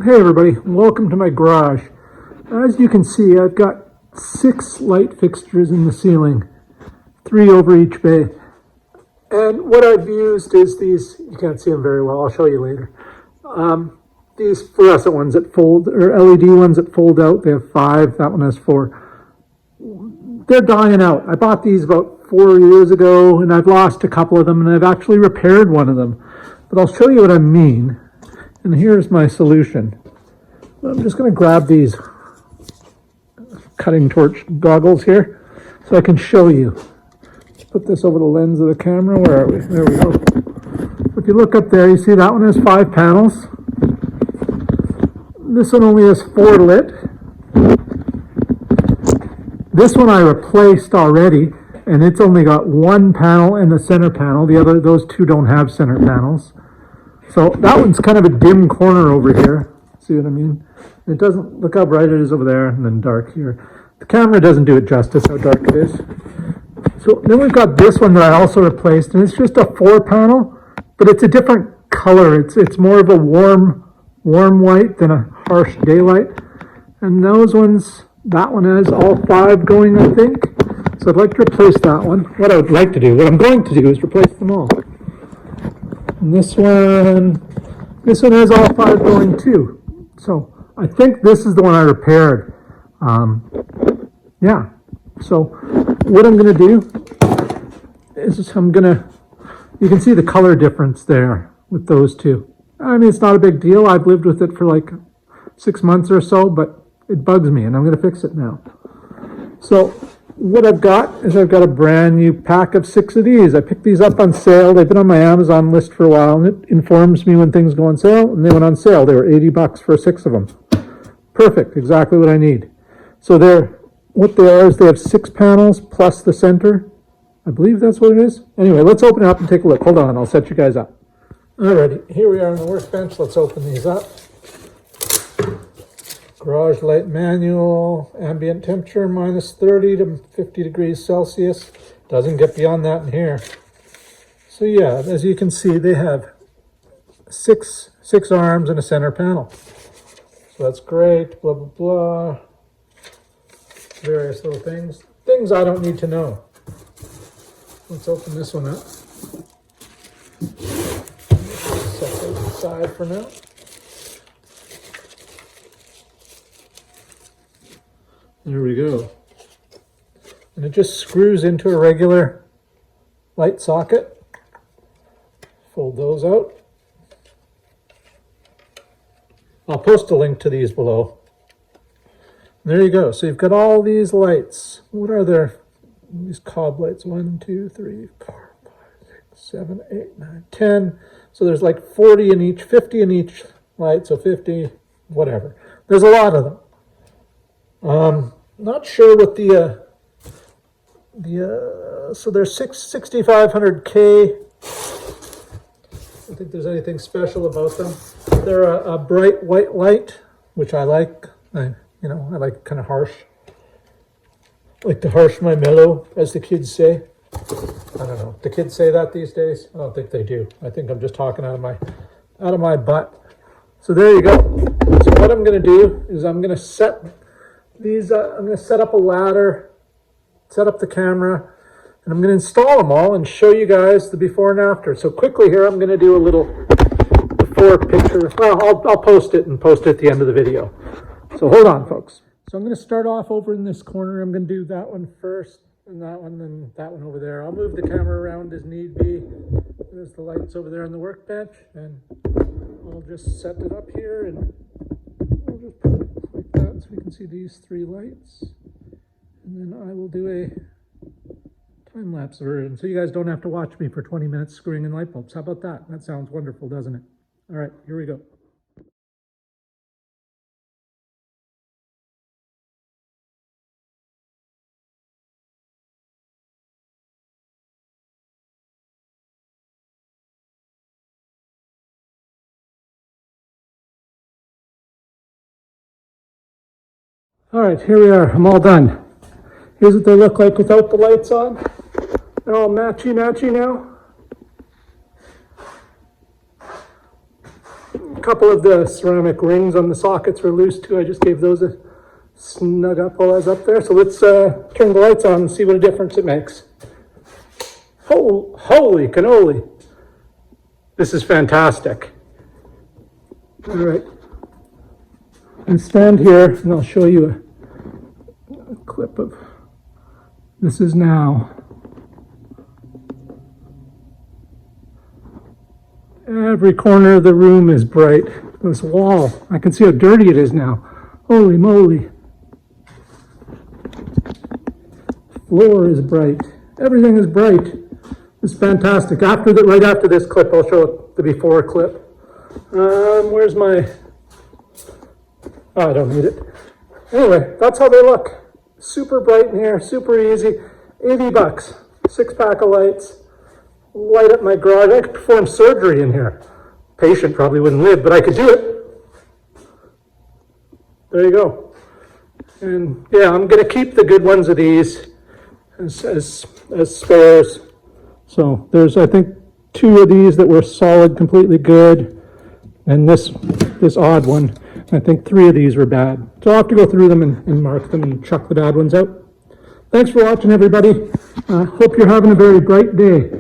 Hey everybody, welcome to my garage. As you can see, I've got 6 light fixtures in the ceiling, 3 over each bay. And what I've used is these, you can't see them very well, I'll show you later. These fluorescent ones that fold, or LED ones that fold out, they have 5, that one has 4. They're dying out. I bought these about 4 years ago and I've lost a couple of them and I've actually repaired one of them. But I'll show you what I mean. And here's my solution. I'm just going to grab these cutting torch goggles here so I can show you. Let's put this over the lens of the camera. Where are we? There we go. If you look up there, you see that one has 5 panels. This one only has 4 lit. This one I replaced already, and it's only got 1 panel and the center panel. Those 2 don't have center panels. So that one's kind of a dim corner over here. See what I mean? It doesn't, look how bright it is over there and then dark here. The camera doesn't do it justice how dark it is. So then we've got this one that I also replaced, and it's just a 4 panel, but it's a different color. It's more of a warm white than a harsh daylight. And those ones, that one has all 5 going, I think. So I'd like to replace that one. What I'm going to do is replace them all. And this one has all 5 going too. So I think this is the one I repaired. Yeah. So what I'm going to do is you can see the color difference there with those 2. I mean, it's not a big deal. I've lived with it for like 6 months or so, but it bugs me and I'm going to fix it now. So what I've got a brand new pack of 6 of these. I picked these up on sale. They've been on my Amazon list for a while, and it informs me when things go on sale, and they went on sale. They were $80 for 6 of them. Perfect, exactly what I need. So what they are is they have 6 panels plus the center. I believe that's what it is. Anyway, let's open it up and take a look. Hold on, I'll set you guys up. Alrighty, here we are on the workbench. Let's open these up. Garage light manual, ambient temperature -30 to 50 degrees Celsius. Doesn't get beyond that in here. So yeah, as you can see, they have 6 arms and a center panel. So that's great, blah, blah, blah. Various little things. Things I don't need to know. Let's open this one up. Set those aside for now. There we go. And it just screws into a regular light socket. Fold those out. I'll post a link to these below. There you go. So you've got all these lights. What are these cob lights? 1, 2, 3, 4, 5, 6, 7, 8, 9, 10. So there's like 40 in each, 50 in each light. So 50, whatever. There's a lot of them. Not sure what so they're 6500K. I don't think there's anything special about them. They're a bright white light, which I like. I like kind of harsh. I like to harsh my mellow, as the kids say. I don't know. Do kids say that these days? I don't think they do. I think I'm just talking out of my butt. So there you go. So what I'm going to do is I'm going to set these, I'm going to set up a ladder, set up the camera, and I'm going to install them all and show you guys the before and after. So quickly here, I'm going to do a little before picture. Well, I'll post it at the end of the video. So hold on, folks. So I'm going to start off over in this corner. I'm going to do that one first, and that one, then that one over there. I'll move the camera around as need be. There's the lights over there on the workbench, and I'll just set it up here, and we'll just put it like that so we can see these 3 lights. And then I will do a time-lapse version so you guys don't have to watch me for 20 minutes screwing in light bulbs. How about that? That sounds wonderful, doesn't it? All right, here we go. All right, here we are. I'm all done. Here's what they look like without the lights on. They're all matchy now. A couple of the ceramic rings on the sockets were loose too. I just gave those a snug up while I was up there. So let's turn the lights on and see what a difference it makes. Holy cannoli. This is fantastic. All right. And stand here and I'll show you a clip of this is now. Every corner of the room is bright. This wall, I can see how dirty it is now. Holy moly. Floor is bright. Everything is bright. It's fantastic. Right after this clip, I'll show the before clip. Where's my... Oh, I don't need it. Anyway, that's how they look. Super bright in here, super easy. 80 bucks. 6-pack of lights. Light up my garage. I could perform surgery in here. Patient probably wouldn't live, but I could do it. There you go. And yeah, I'm going to keep the good ones of these as spares. So there's, I think, 2 of these that were solid, completely good. And this odd one, I think 3 of these were bad. So I'll have to go through them and mark them and chuck the bad ones out. Thanks for watching, everybody. Hope you're having a very bright day.